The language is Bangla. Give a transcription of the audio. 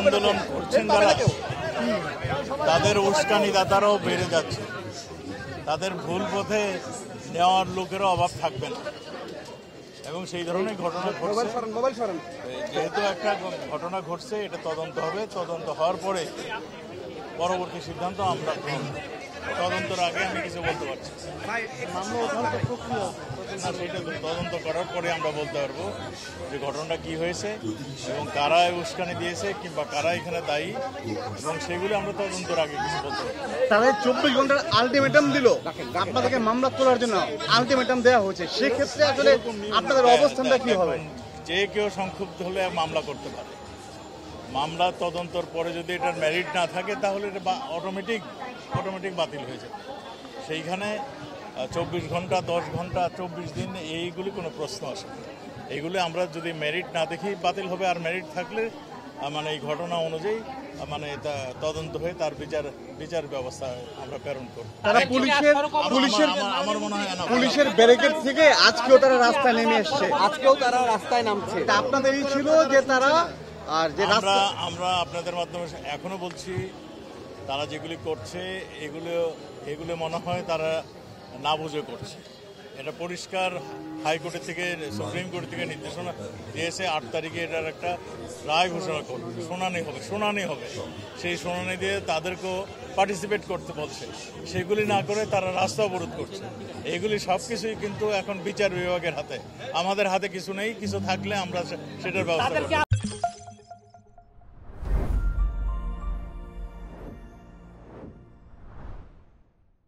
আন্দোলন করছেন যারা, তাদের উস্কানিদাতারাও বেড়ে যাচ্ছে, তাদের ভুল পথে নেওয়ার লোকেরও অভাব থাকবে না এবং সেই ধরনের ঘটনা ঘটছে। যেহেতু একটা ঘটনা ঘটছে, এটা তদন্ত হবে, তদন্ত হওয়ার পরে পরবর্তী সিদ্ধান্ত আমরা গ্রহণ করব। তদন্তের আগে আমি কিছু বলতে পারছি না, সেটা তদন্ত করার পরে আমরা বলতে পারবো যে ঘটনাটা কি হয়েছে এবং কারা উস্কানি দিয়েছে কিংবা কারা এখানে দায়ী, এবং সেগুলো আমরা তদন্তের আগে কিছু বলতে পারবো। তারা 24 ঘন্টার আলটিমেটাম দিল আপনাদেরকে মামলা তোলার জন্য, আলটিমেটাম দেওয়া হয়েছে, সেক্ষেত্রে আসলে আপনাদের অবস্থানটা কি হবে? যে কেউ সংক্ষুব্ধ হলে মামলা করতে পারে। মামলা তদন্তর পরে যদি এটার মেরিট না থাকে তাহলে এটা অটোমেটিক বাতিল হয়ে যাবে। সেইখানে 24 ঘন্টা, 10 ঘন্টা, 24 দিন এইগুলি কোনো প্রশ্ন আসে না। এইগুলি আমরা যদি মেরিট না দেখি বাতিল হবে, আর মেরিট থাকলে মানে এই ঘটনা অনুযায়ী মানে তদন্ত হয়ে তার বিচার ব্যবস্থা আমরা প্রেরণ করব। তারা আমার মনে হয় পুলিশের ব্যারিকেড থেকে আজকেও তারা রাস্তায় নেমে এসছে, আজকেও তারা রাস্তায় নামছে। এটা আপনাদেরই ছিল যে তারা, আর যে আমরা আপনাদের মাধ্যমে এখনো বলছি, তারা যেগুলি করছে এগুলো মনে হয় তারা না বুঝে করছে। এটা পরিষ্কার হাইকোর্টের থেকে, সুপ্রিম কোর্ট থেকে নির্দেশনা দিয়েছে 8 তারিখে এটার একটা রায় ঘোষণা করবে, শুনানি হবে। সেই শুনানি দিয়ে তাদেরকেও পার্টিসিপেট করতে বলছে, সেগুলি না করে তারা রাস্তা অবরোধ করছে। এগুলি সব কিছুই কিন্তু এখন বিচার বিভাগের হাতে, আমাদের হাতে কিছু নেই। কিছু থাকলে আমরা সেটার ব্যবস্থা করব।